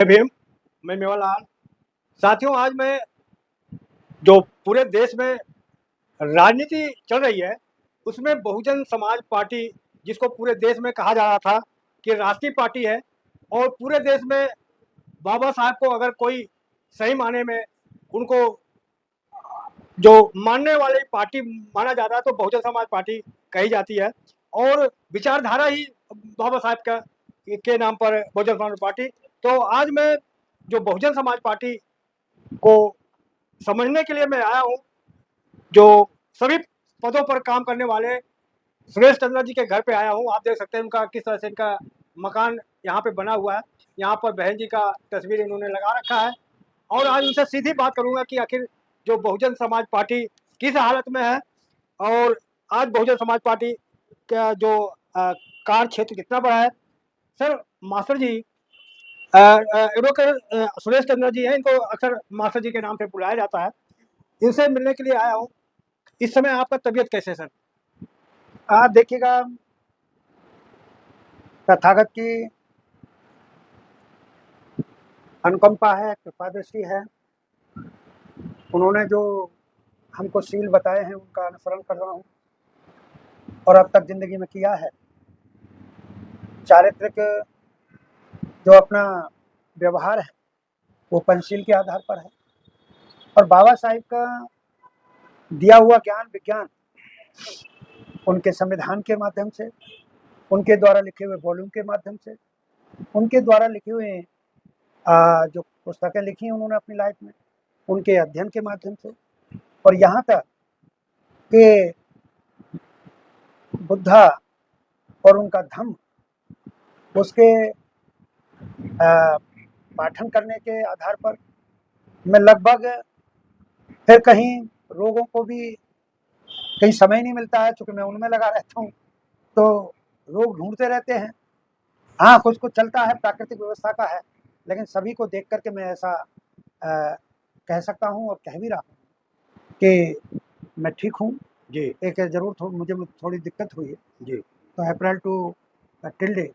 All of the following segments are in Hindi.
भीम, मैं मेवालाल। साथियों, आज मैं जो पूरे देश में राजनीति चल रही है, उसमें बहुजन समाज पार्टी, जिसको पूरे देश में कहा जा रहा था कि राष्ट्रीय पार्टी है, और पूरे देश में बाबा साहब को अगर कोई सही मायने में उनको जो मानने वाली पार्टी माना जाता है तो बहुजन समाज पार्टी कही जाती है। और विचारधारा ही बाबा साहब का के नाम पर बहुजन समाज पार्टी। तो आज मैं जो बहुजन समाज पार्टी को समझने के लिए मैं आया हूँ, जो सभी पदों पर काम करने वाले सुरेश चंद्रा जी के घर पे आया हूँ। आप देख सकते हैं उनका किस तरह से इनका मकान यहाँ पे बना हुआ है। यहाँ पर बहन जी का तस्वीर इन्होंने लगा रखा है, और आज उनसे सीधी बात करूंगा कि आखिर जो बहुजन समाज पार्टी किस हालत में है, और आज बहुजन समाज पार्टी का जो कार्य क्षेत्र कितना बड़ा है। सर, मास्टर जी, एडवोकेट सुरेश चंद्रा जी हैं, इनको अक्सर मास्टर जी के नाम से बुलाया जाता है। इनसे मिलने के लिए आया हूँ। इस समय आपका तबीयत कैसे है सर? देखिएगा, तथागत की अनुकंपा है, कृपा दृष्टि है। उन्होंने जो हमको शील बताए हैं उनका अनुसरण कर रहा हूँ, और अब तक जिंदगी में किया है। चारित्रिक जो अपना व्यवहार है वो पंचशील के आधार पर है, और बाबा साहिब का दिया हुआ ज्ञान विज्ञान उनके संविधान के माध्यम से, उनके द्वारा लिखे हुए वॉल्यूम के माध्यम से, उनके द्वारा लिखे हुए जो पुस्तकें लिखी हैं उन्होंने अपनी लाइफ में, उनके अध्ययन के माध्यम से, और यहाँ तक कि बुद्धा और उनका धम्म, उसके पाठन करने के आधार पर मैं लगभग, फिर कहीं रोगों को भी कहीं समय नहीं मिलता है, चूँकि मैं उनमें लगा रहता हूँ, तो रोग ढूँढते रहते हैं। हाँ, कुछ कुछ चलता है, प्राकृतिक व्यवस्था का है, लेकिन सभी को देख कर के मैं ऐसा कह सकता हूँ और कह भी रहा हूँ कि मैं ठीक हूँ। जी एक ज़रूर मुझे थोड़ी दिक्कत हुई है, जी। तो अप्रैल टू टिल डे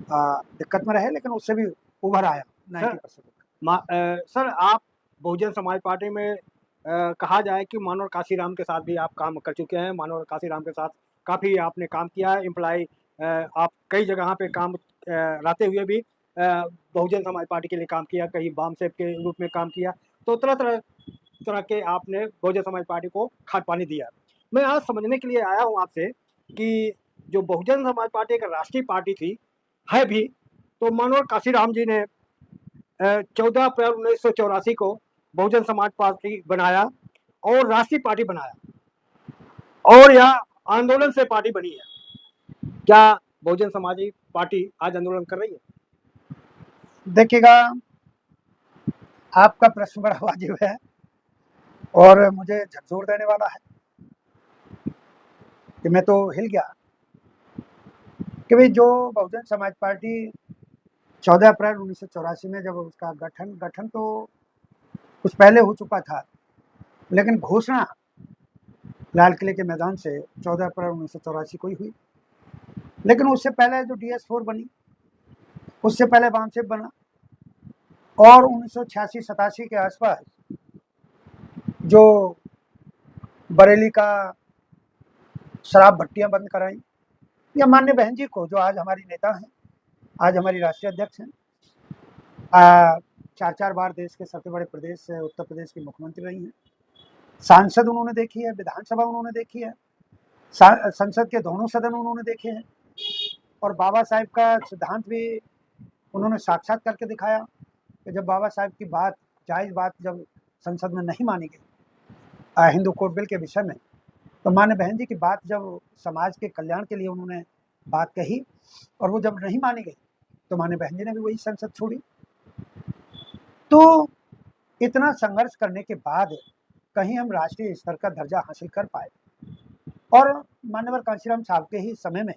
दिक्कत में रहे, लेकिन उससे भी उभर आया 90%। सर, आप बहुजन समाज पार्टी में कहा जाए कि मानव काशीराम के साथ भी आप काम कर चुके हैं। मानव काशीराम के साथ काफ़ी आपने काम किया है। एम्प्लॉय आप कई जगह पे काम रहते हुए भी बहुजन समाज पार्टी के लिए काम किया, कहीं बामसेब के रूप में काम किया। तो तरह तरह तरह के आपने बहुजन समाज पार्टी को खाद पानी दिया। मैं आज समझने के लिए आया हूँ आपसे कि जो बहुजन समाज पार्टी एक राष्ट्रीय पार्टी थी, है भी, तो मानव काशीराम जी ने 14 अप्रैल 1984 को बहुजन समाज पार्टी बनाया और राष्ट्रीय पार्टी बनाया, और यह आंदोलन से पार्टी बनी है। क्या बहुजन समाज पार्टी आज आंदोलन कर रही है? देखिएगा, आपका प्रश्न बड़ा वाजिब है और मुझे झकझोर देने वाला है कि मैं तो हिल गया कि भाई, जो बहुजन समाज पार्टी 14 अप्रैल 1984 में जब उसका गठन तो कुछ पहले हो चुका था, लेकिन घोषणा लाल किले के मैदान से 14 अप्रैल 1984 को ही हुई। लेकिन उससे पहले जो DS4 बनी, उससे पहले बामसेब बना, और 1986-87 के आसपास जो बरेली का शराब भट्टियां बंद कराई, या मान्य बहन जी को, जो आज हमारी नेता हैं, आज हमारी राष्ट्रीय अध्यक्ष हैं, 4 बार देश के सबसे बड़े प्रदेश से उत्तर प्रदेश की मुख्यमंत्री रही हैं, सांसद उन्होंने देखी है, विधानसभा उन्होंने देखी है, संसद के दोनों सदन उन्होंने देखे हैं, और बाबा साहब का सिद्धांत भी उन्होंने साक्षात करके दिखाया कि जब बाबा साहब की बात, जायज़ बात, जब संसद में नहीं मानी गई हिंदू कोड बिल के विषय में, तो मान्य बहन जी की बात जब समाज के कल्याण के लिए उन्होंने बात कही, और वो जब नहीं मानी गई, तो मान्य बहन जी ने भी वही संसद छोड़ी। तो इतना संघर्ष करने के बाद कहीं हम राष्ट्रीय स्तर का दर्जा हासिल कर पाए, और मान्यवर कांशीराम साहब के ही समय में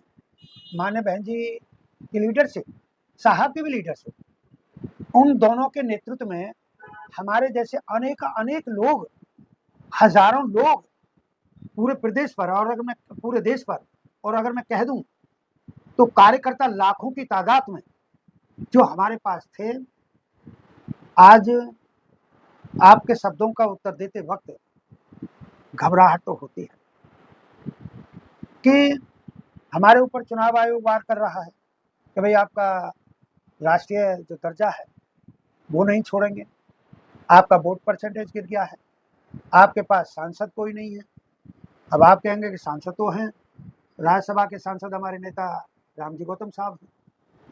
मान्य बहन जी की लीडरशिप, साहब की भी लीडरशिप, उन दोनों के नेतृत्व में हमारे जैसे अनेक अनेक लोग, हजारों लोग पूरे प्रदेश पर, और अगर मैं पूरे देश पर, और अगर मैं कह दूं तो कार्यकर्ता लाखों की तादाद में जो हमारे पास थे, आज आपके शब्दों का उत्तर देते वक्त घबराहट तो होती है कि हमारे ऊपर चुनाव आयोग वार कर रहा है कि भाई आपका राष्ट्रीय जो दर्जा है वो नहीं छोड़ेंगे, आपका वोट परसेंटेज गिर गया है, आपके पास सांसद कोई नहीं है। अब आप कहेंगे कि सांसद तो हैं, राज्यसभा के सांसद हमारे नेता रामजी गौतम साहब हैं,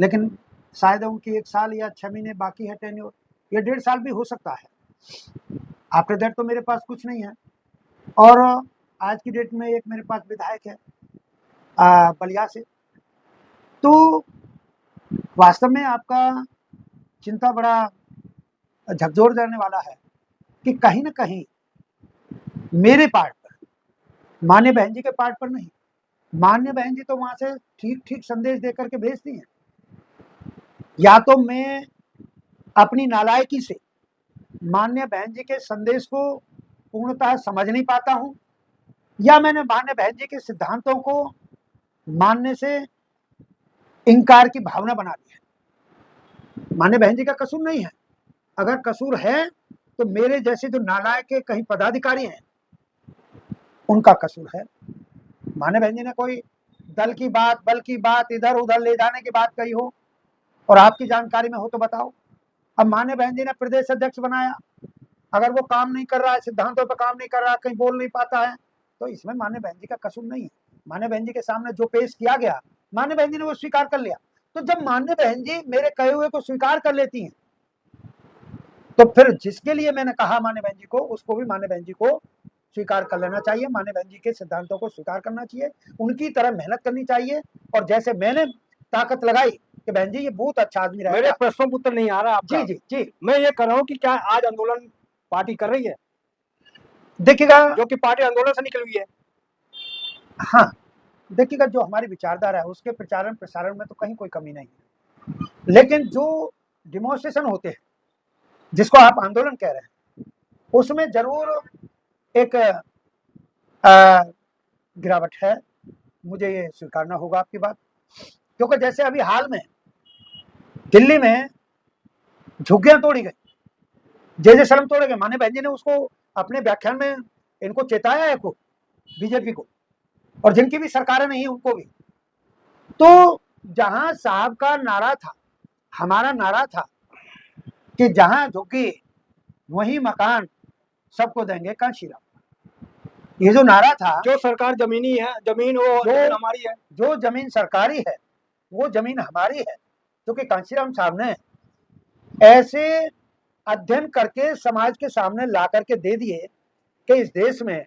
लेकिन शायद उनकी 1 साल या 6 महीने बाकी है टेन्योर, या 1.5 साल भी हो सकता है। आफ्टर दैट तो मेरे पास कुछ नहीं है। और आज की डेट में एक मेरे पास विधायक है बलिया से। तो वास्तव में आपका चिंता बड़ा झकझोर देने वाला है कि कहीं ना कहीं मेरे पार्ट पर, मान्य बहन जी के पार्ट पर नहीं, मान्य बहन जी तो वहां से ठीक ठीक संदेश दे करके भेजती हैं। या तो मैं अपनी नालायकी से मान्य बहन जी के संदेश को पूर्णतः समझ नहीं पाता हूं, या मैंने मान्य बहन जी के सिद्धांतों को मानने से इनकार की भावना बना ली है। मान्य बहन जी का कसूर नहीं है, अगर कसूर है तो मेरे जैसे जो नालायक के कहीं पदाधिकारी हैं उनका कसूर है। मान्य बहन जी ने कोई दल की बात, बल की बात, इधर उधर ले जाने की बात कही हो और आपकी जानकारी में हो तो बताओ। अब मान्य बहन जी ने प्रदेश अध्यक्ष बनाया, अगर वो काम नहीं कर रहा है, सिद्धांतों पर काम नहीं कर रहा है, कहीं बोल नहीं पाता है, तो इसमें मान्य बहन जी का कसूर नहीं है। मान्य बहन जी के सामने जो पेश किया गया, मान्य बहन जी ने वो स्वीकार कर लिया। तो जब मान्य बहन जी मेरे कहे हुए को स्वीकार कर लेती हैं, तो फिर जिसके लिए मैंने कहा मान्य बहन जी को, उसको भी मान्य बहन जी को स्वीकार कर लेना चाहिए। मान्य बहन जी के सिद्धांतों को स्वीकार करना चाहिए, उनकी तरह मेहनत करनी चाहिए। और जैसे मैंने ताकत लगाई कि बहन जी ये बहुत अच्छा आदमी रहेगा। मेरे प्रश्नों का उत्तर नहीं आ रहा आपका। जी जी जी, मैं ये कर रहा हूँ कि क्या आज आंदोलन पार्टी कर रही है, देखिएगा, जो कि पार्टी आंदोलन से निकली हुई है? हाँ देखिएगा, जो हमारी विचारधारा है उसके प्रचारण प्रसारण में तो कहीं कोई कमी नहीं है, लेकिन जो डिमोन्स्ट्रेशन होते हैं जिसको आप आंदोलन कह रहे हैं, उसमें जरूर एक गिरावट है, मुझे ये स्वीकारना होगा आपकी बात। क्योंकि जैसे अभी हाल में दिल्ली में झुग्गियां तोड़ी गई, जय सलम तोड़े गए, मान्य बहन जी ने उसको अपने व्याख्यान में इनको चेताया है, को बीजेपी को, और जिनकी भी सरकारें नहीं है उनको भी। तो जहां साहब का नारा था, हमारा नारा था कि जहां झुग्गी वही मकान सबको देंगे कांशीराम, ये जो नारा था, जो सरकार जमीनी है, जमीन वो जमीन हमारी है, जो जमीन सरकारी है वो जमीन हमारी है, क्योंकि कांशीराम साहब ने ऐसे अध्ययन करके समाज के सामने ला करके दे दिए कि इस देश में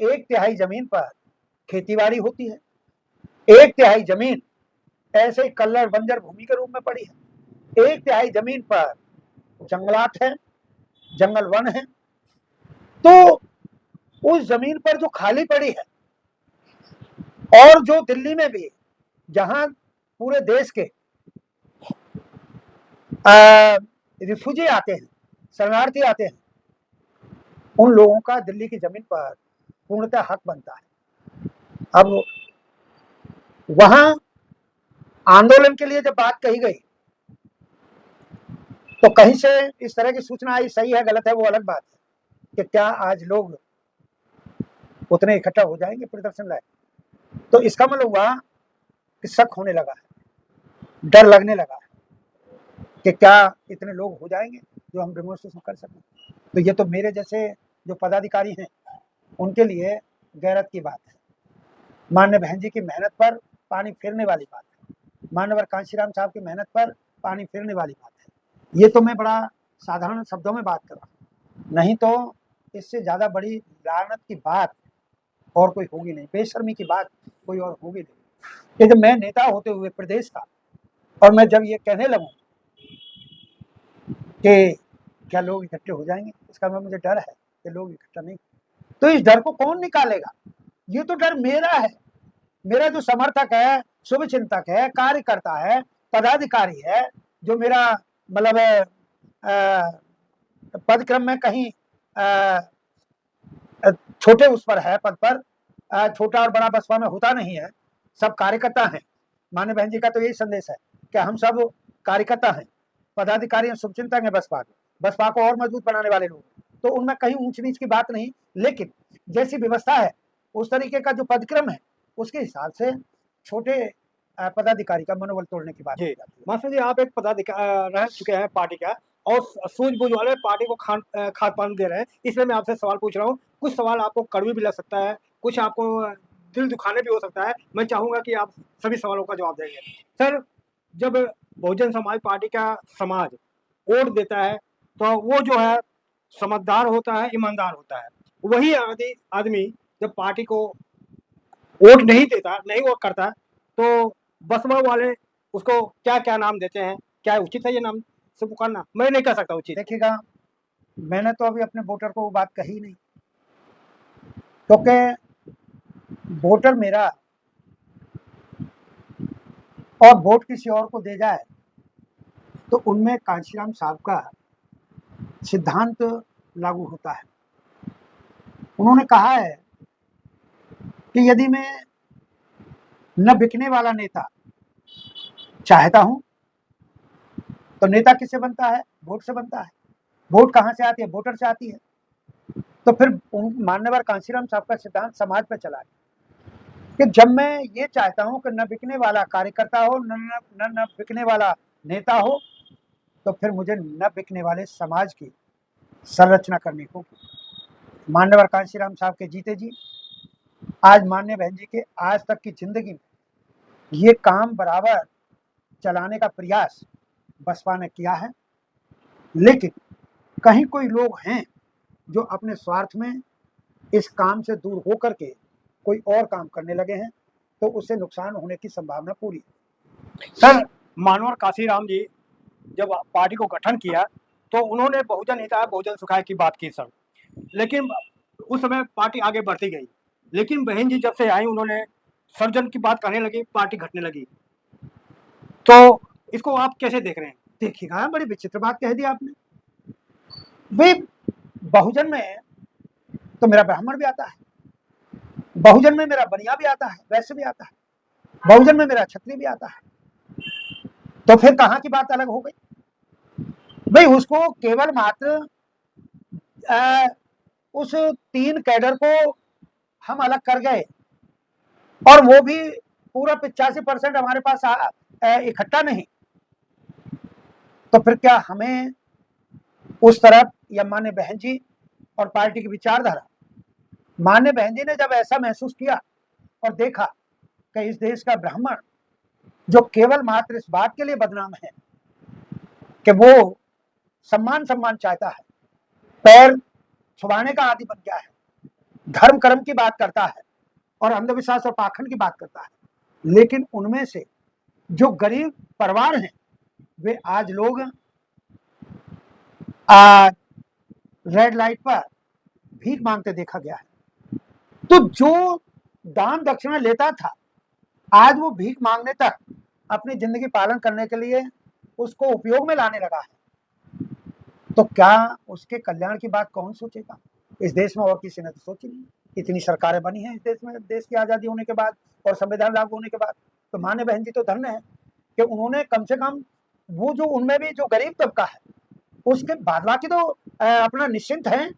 1/3 जमीन पर खेतीबाड़ी होती है, 1/3 जमीन ऐसे ही कल्लर बंजर भूमि के रूप में पड़ी है, 1/3 जमीन पर जंगलात है, जंगल वन है। तो उस जमीन पर जो खाली पड़ी है, और जो दिल्ली में भी जहां पूरे देश के रिफ्यूजी आते हैं, शरणार्थी आते हैं, उन लोगों का दिल्ली की जमीन पर पूर्णतः हक बनता है। अब वहां आंदोलन के लिए जब बात कही गई तो कहीं से इस तरह की सूचना आई, सही है गलत है वो अलग बात है, कि क्या आज लोग उतने इकट्ठा हो जाएंगे प्रदर्शन लाए। तो इसका मतलब हुआ कि शक होने लगा है, डर लगने लगा है कि क्या इतने लोग हो जाएंगे जो हम डेमोन्स्ट्रेशन कर सकें। तो ये तो मेरे जैसे जो पदाधिकारी हैं उनके लिए गैरत की बात है, मान्य बहन जी की मेहनत पर पानी फिरने वाली बात है, मान्यवर कांशीराम साहब की मेहनत पर पानी फिरने वाली बात है। ये तो मैं बड़ा साधारण शब्दों में बात कर रहा हूँ, नहीं तो इससे ज़्यादा बड़ी लानत की बात और कोई होगी नहीं, बेशर्मी की बात कोई और होगी नहीं। ये जब मैं नेता होते हुए प्रदेश का, और मैं जब ये कहने लगूँ कि क्या लोग इकट्ठे हो जाएंगे, इसका मतलब मुझे डर है कि लोग इकट्ठा नहीं, तो इस डर को कौन निकालेगा? ये तो डर मेरा है, मेरा जो समर्थक है, शुभ चिंतक है, कार्यकर्ता है, पदाधिकारी है, जो मेरा मतलब पदक्रम में कहीं छोटे उस पर है, पद पर छोटा और बड़ा बसपा में होता नहीं है, सब कार्यकर्ता हैं। मान्य बहन जी का तो यही संदेश है कि हम सब कार्यकर्ता हैं, पदाधिकारी हैं, शुभचिंतक हैं बसपा को और मजबूत बनाने वाले लोग, तो उनमें कहीं ऊंच नीच की बात नहीं, लेकिन जैसी व्यवस्था है उस तरीके का जो पदक्रम है उसके हिसाब से छोटे पदाधिकारी का मनोबल तोड़ने की बात जी की जाती है। मास्टर जी, आप एक पदाधिकारी रह चुके हैं पार्टी का और सूझबूझ वाले पार्टी को खाद पान दे रहे हैं, इसलिए मैं आपसे सवाल पूछ रहा हूँ। कुछ सवाल आपको कड़वी भी लग सकता है, कुछ आपको दिल दुखाने भी हो सकता है। मैं चाहूंगा कि आप सभी सवालों का जवाब देंगे। सर, जब बहुजन समाज पार्टी का समाज वोट देता है तो वो जो है समझदार होता है, ईमानदार होता है। वही आदमी जब पार्टी को वोट नहीं देता, नहीं वोट करता, तो बसपा वाले उसको क्या क्या नाम देते हैं? क्या उचित है ये नाम से पुकारना? मैं नहीं कह सकता उचित। देखिएगा, मैंने तो अभी अपने वोटर को वो बात कही नहीं, क्योंकि वोटर मेरा और वोट किसी और को दे जाए तो उनमें कांशीराम साहब का सिद्धांत लागू होता है। उन्होंने कहा है कि यदि मैं न बिकने वाला नेता चाहता हूं तो नेता किससे बनता है? वोट से बनता है। वोट कहां से आती है? वोटर से आती है। तो फिर मान्यवर कांशीराम साहब का सिद्धांत समाज पर चला है कि जब मैं ये चाहता हूं कि न बिकने वाला कार्यकर्ता हो, न बिकने वाला नेता हो, तो फिर मुझे न बिकने वाले समाज की संरचना करनी होगी। मान्यवर कांशीराम साहब के जीते जी आज मान्य बहन जी के आज तक की जिंदगी में ये काम बराबर चलाने का प्रयास बसपा ने किया है, लेकिन कहीं कोई लोग हैं जो अपने स्वार्थ में इस काम से दूर होकर के कोई और काम करने लगे हैं, तो उससे नुकसान होने की संभावना पूरी है। सर, मानवर काशीराम जी जब पार्टी को गठन किया तो उन्होंने बहुजन हिताय बहुजन सुखाय की बात की सर, लेकिन उस समय पार्टी आगे बढ़ती गई। लेकिन बहन जी जब से आई उन्होंने सर्जन की बात कहने लगी, पार्टी घटने लगी। तो इसको आप कैसे देख रहे हैं? देखिएगा, बड़ी विचित्र बात कह दी आपने। वे बहुजन में तो मेरा ब्राह्मण भी आता है, बहुजन में मेरा बनिया भी आता है, वैश्य भी आता है, बहुजन में मेरा क्षत्रिय भी आता है, तो फिर कहां की बात अलग हो गई? भाई उसको केवल मात्र उस 3 कैडर को हम अलग कर गए और वो भी पूरा 85% हमारे पास इकट्ठा नहीं, तो फिर क्या हमें उस तरफ या मान्य बहन जी और पार्टी की विचारधारा, मान्य बहन जी ने जब ऐसा महसूस किया और देखा कि इस देश का ब्राह्मण जो केवल मात्र इस बात के लिए बदनाम है कि वो सम्मान चाहता है, पैर छुपाने का आदि बन गया है, धर्म कर्म की बात करता है और अंधविश्वास और पाखंड की बात करता है, लेकिन उनमें से जो गरीब परिवार हैं वे आज लोग रेड लाइट पर भीख मांगते देखा गया है। तो जो दान दक्षिणा लेता था आज वो भीख मांगने तक अपनी जिंदगी पालन करने के लिए उसको उपयोग में लाने लगा है, तो क्या उसके कल्याण की बात कौन सोचेगा? इस देश में और किसी ने तो सोची नहीं। इतनी सरकारें बनी हैं इस देश में, देश की आजादी होने के बाद और संविधान लागू होने के बाद, तो मान्य बहन जी तो धन्य है कि उन्होंने कम से कम वो जो उनमें भी जो गरीब तबका है उसके बाद बाकी तो अपना निश्चिंत है,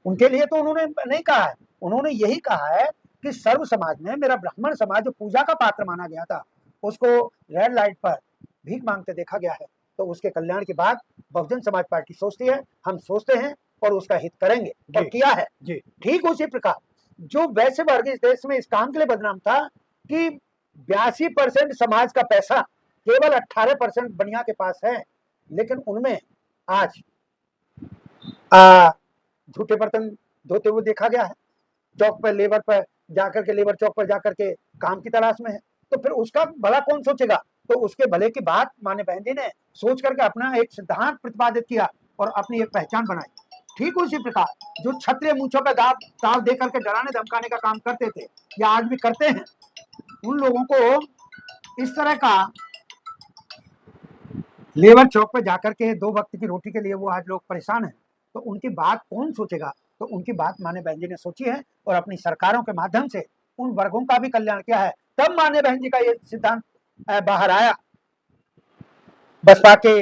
उनके लिए तो उन्होंने नहीं कहा है। उन्होंने यही कहा है कि सर्व समाज में मेरा ब्राह्मण समाज जो पूजा का पात्र माना गया था उसको रेड लाइट पर भीख मांगते देखा गया है, तो उसके कल्याण की बात बहुजन समाज पार्टी सोचती है, हम सोचते हैं और उसका हित करेंगे और किया है जी। ठीक उसी प्रकार जो वैश्य वर्ग इस देश में इस काम के लिए बदनाम था कि 82% समाज का पैसा केवल 18% बनिया के पास है, लेकिन उनमें आज झूठे बर्तन धोते हुए देखा गया है, चौक पर लेबर पर जाकर के, लेबर चौक पर जाकर के काम की तलाश में है, तो फिर उसका भला कौन सोचेगा? तो उसके भले की बात मान्य बहन जी ने सोच करके अपना एक सिद्धांत प्रतिपादित किया और अपनी एक पहचान बनाई। ठीक उसी प्रकार जो क्षत्रिय मूंछों पर दाव दे करके डराने धमकाने का काम करते थे या आज भी करते हैं, उन लोगों को इस तरह का लेबर चौक पर जाकर के 2 वक्त की रोटी के लिए वो आज लोग परेशान हैं, तो उनकी बात कौन सोचेगा? तो उनकी बात मान्य बहन जी ने सोची है और अपनी सरकारों के माध्यम से उन वर्गों का भी कल्याण किया है। तब मान्य बहन जी का ये सिद्धांत बाहर आया बसपा के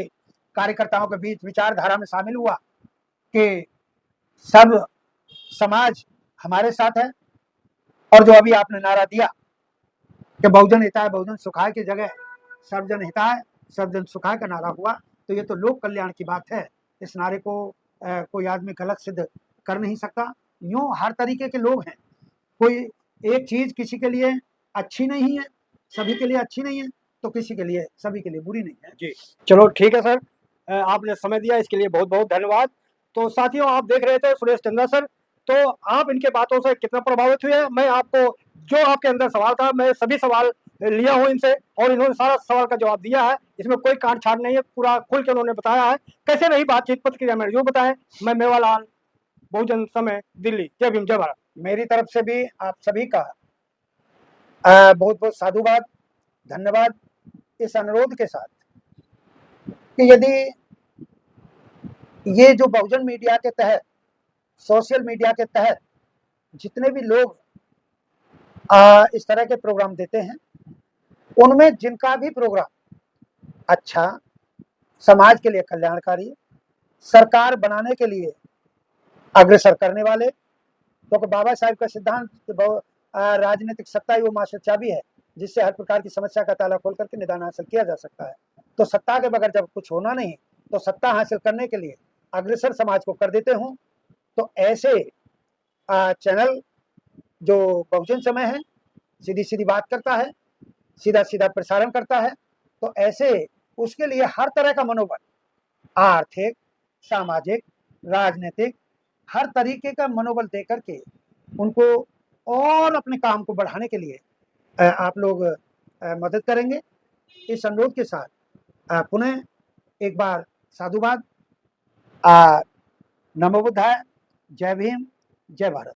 कार्यकर्ताओं के बीच विचारधारा में शामिल हुआ कि सब समाज हमारे साथ है, और जो अभी आपने नारा दिया कि बहुजन हिताय बहुजन सुखाय की जगह सर्वजन हिताय सर्वजन सुखाय का नारा हुआ, तो ये तो लोक कल्याण की बात है। इस नारे को कोई आदमी गलत सिद्ध कर नहीं सकता। यूं हर तरीके के लोग हैं, कोई एक चीज किसी के लिए अच्छी नहीं है, सभी के लिए अच्छी नहीं है, तो किसी के लिए सभी के लिए बुरी नहीं है। जी, चलो ठीक है सर, आपने समय दिया इसके लिए बहुत बहुत धन्यवाद। तो साथियों, आप देख रहे थे सुरेश चंद्रा सर, तो आप इनके बातों से कितना प्रभावित हुए? मैं आपको जो आपके अंदर सवाल था, मैं सभी सवाल लिया हूँ इनसे, और इन्होंने सारा सवाल का जवाब दिया है। इसमें कोई काट छाट नहीं है, पूरा खुल के उन्होंने बताया है। कैसे रही बातचीत, प्रतिक्रिया में जो बताएं। मैं मेवालाल, बहुजन समय, दिल्ली। जय भीम, जय भारत। मेरी तरफ से भी आप सभी का बहुत बहुत साधुवाद, धन्यवाद, इस अनुरोध के साथ कि यदि ये जो बहुजन मीडिया के तहत, सोशल मीडिया के तहत जितने भी लोग इस तरह के प्रोग्राम देते हैं, उनमें जिनका भी प्रोग्राम अच्छा, समाज के लिए कल्याणकारी, सरकार बनाने के लिए अग्रसर करने वाले, क्योंकि बाबा साहब का सिद्धांत राजनीतिक सत्ता ही वो मास्टर चाबी है जिससे हर प्रकार की समस्या का ताला खोल करके निदान हासिल किया जा सकता है। तो सत्ता के बगैर जब कुछ होना नहीं, तो सत्ता हासिल करने के लिए अग्रसर समाज को कर देते हूँ। तो ऐसे चैनल जो बहुजन समय है, सीधी सीधी बात करता है, सीधा सीधा प्रसारण करता है, तो ऐसे उसके लिए हर तरह का मनोबल, आर्थिक, सामाजिक, राजनीतिक, हर तरीके का मनोबल देकर के उनको और अपने काम को बढ़ाने के लिए आप लोग मदद करेंगे। इस अनुरोध के साथ पुनः एक बार साधुवाद, नमो बुद्धाय, जय भीम, जय भारत।